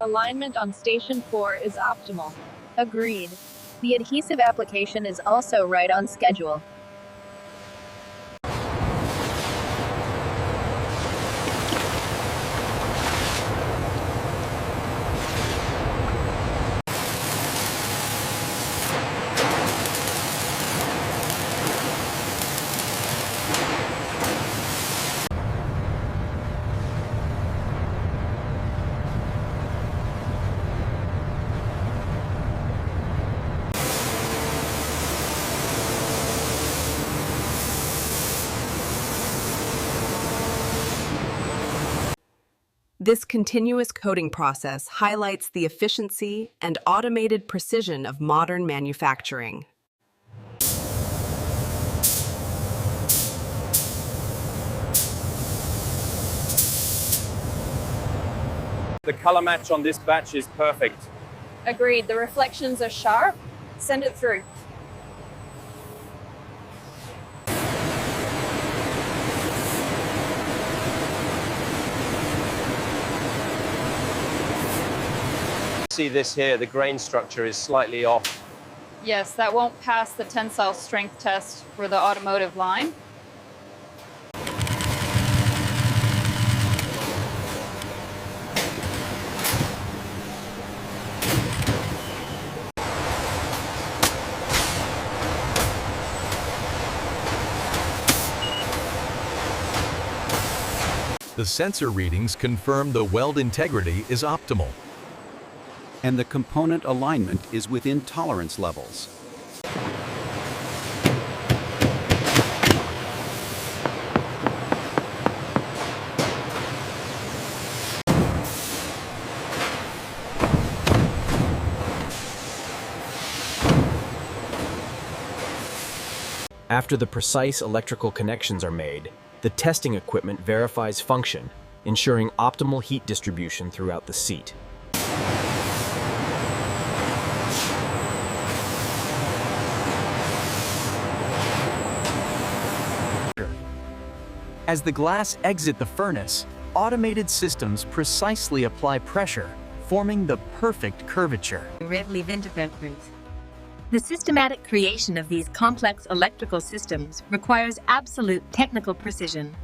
Alignment on Station 4 is optimal. Agreed. The adhesive application is also right on schedule. This continuous coating process highlights the efficiency and automated precision of modern manufacturing. The color match on this batch is perfect. Agreed, the reflections are sharp. Send it through. See this here, the grain structure is slightly off. Yes, that won't pass the tensile strength test for the automotive line. The sensor readings confirm the weld integrity is optimal. And the component alignment is within tolerance levels. After the precise electrical connections are made, the testing equipment verifies function, ensuring optimal heat distribution throughout the seat. As the glass exit the furnace, automated systems precisely apply pressure, forming the perfect curvature. The systematic creation of these complex electrical systems requires absolute technical precision.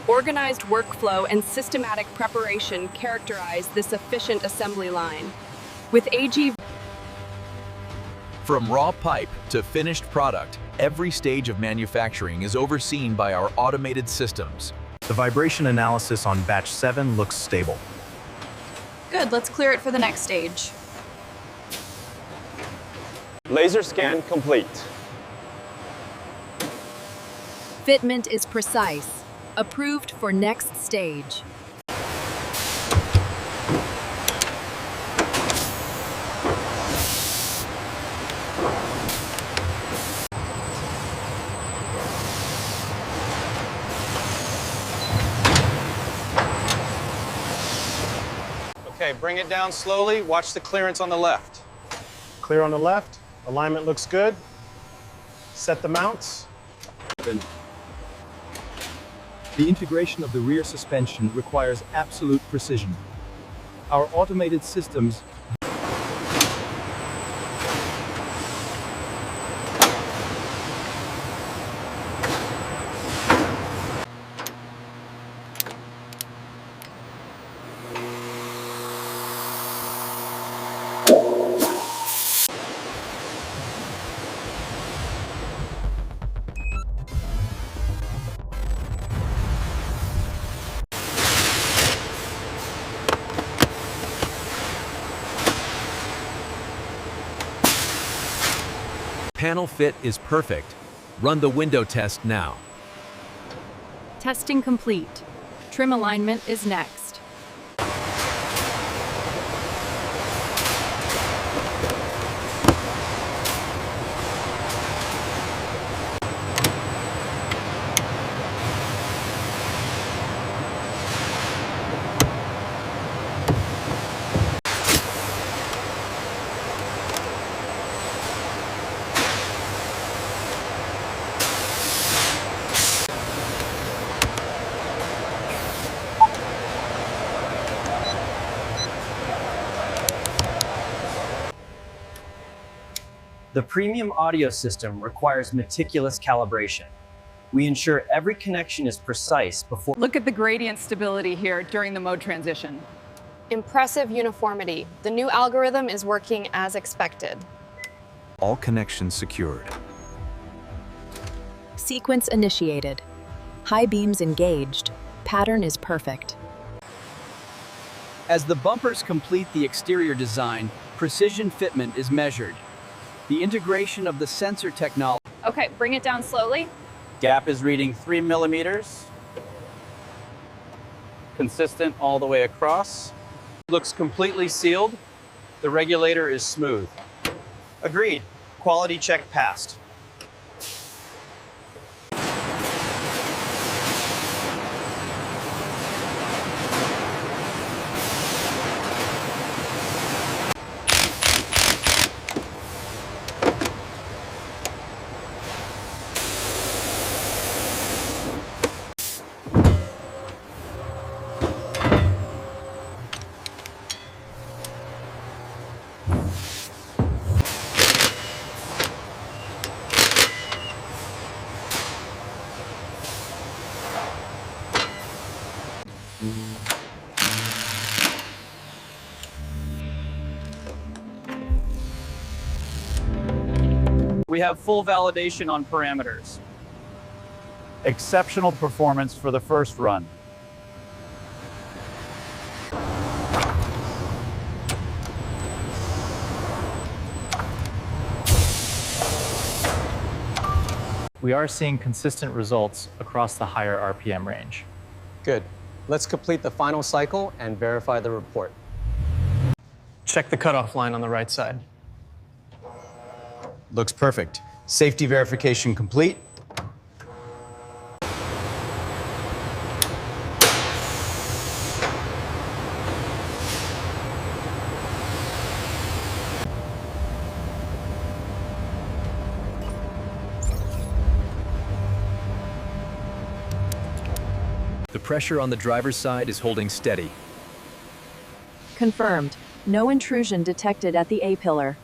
Organized workflow and systematic preparation characterize this efficient assembly line. With AG From raw pipe to finished product, every stage of manufacturing is overseen by our automated systems. The vibration analysis on batch 7 looks stable. Good, let's clear it for the next stage. Laser scan complete. fitment is precise. Approved for next stage. Okay, bring it down slowly. Watch the clearance on the left. Clear on the left. Alignment looks good. Set the mounts. The integration of the rear suspension requires absolute precision. Our automated systems Panel fit is perfect. Run the window test now. Testing complete. Trim alignment is next. The premium audio system requires meticulous calibration. We ensure every connection is precise before. Look at the gradient stability here during the mode transition. Impressive uniformity. The new algorithm is working as expected. All connections secured. Sequence initiated. High beams engaged. Pattern is perfect. As the bumpers complete the exterior design, precision fitment is measured. The integration of the sensor technology. Okay, bring it down slowly. Gap is reading 3 millimeters. Consistent all the way across. Looks completely sealed. The regulator is smooth. Agreed. Quality check passed. We have full validation on parameters. Exceptional performance for the first run. We are seeing consistent results across the higher RPM range. Good. Let's complete the final cycle and verify the report. Check the cutoff line on the right side. Looks perfect. Safety verification complete. The pressure on the driver's side is holding steady. Confirmed. No intrusion detected at the A-pillar.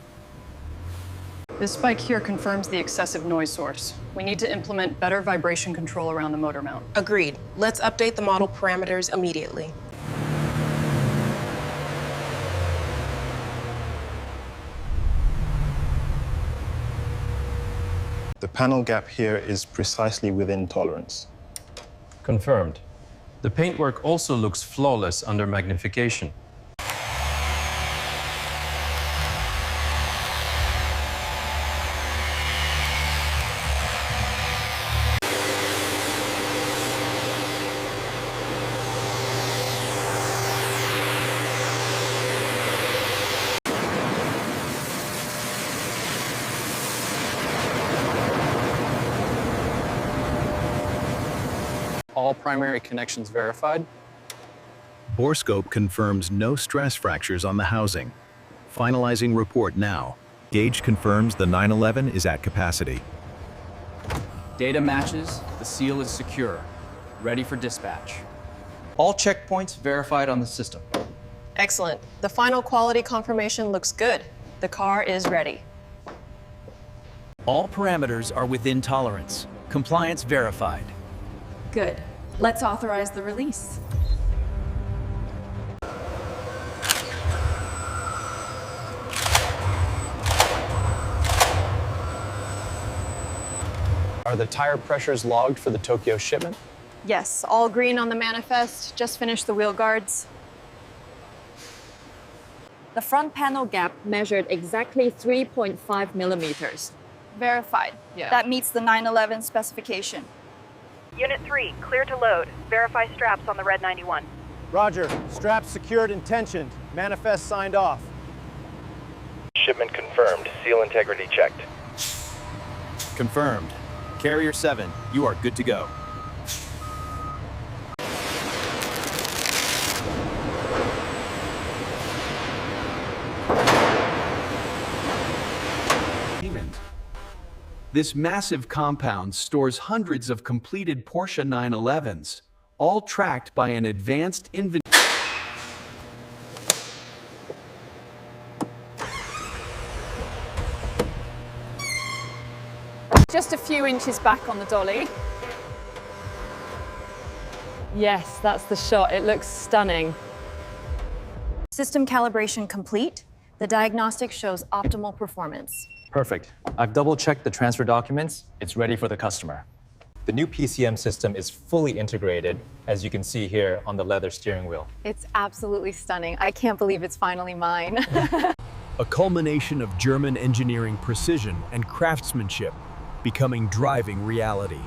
This spike here confirms the excessive noise source. We need to implement better vibration control around the motor mount. Agreed. Let's update the model parameters immediately. The panel gap here is precisely within tolerance. Confirmed. The paintwork also looks flawless under magnification. All primary connections verified. Borescope confirms no stress fractures on the housing. Finalizing report now. Gauge confirms the 911 is at capacity. Data matches, the seal is secure. Ready for dispatch. All checkpoints verified on the system. Excellent. The final quality confirmation looks good. The car is ready. All parameters are within tolerance. Compliance verified. Good. Let's authorize the release. Are the tire pressures logged for the Tokyo shipment? Yes, all green on the manifest. Just finished the wheel guards. The front panel gap measured exactly 3.5 millimeters. Verified. Yeah. That meets the 911 specification. Unit 3, clear to load. Verify straps on the red 91. Roger. Straps secured and tensioned. Manifest signed off. Shipment confirmed. Seal integrity checked. Confirmed. Carrier 7, you are good to go. This massive compound stores hundreds of completed Porsche 911s, all tracked by an advanced inventory. Just a few inches back on the dolly. Yes, that's the shot. It looks stunning. System calibration complete. The diagnostic shows optimal performance. Perfect. I've double-checked the transfer documents. It's ready for the customer. The new PCM system is fully integrated, as you can see here on the leather steering wheel. It's absolutely stunning. I can't believe it's finally mine. A culmination of German engineering precision and craftsmanship becoming driving reality.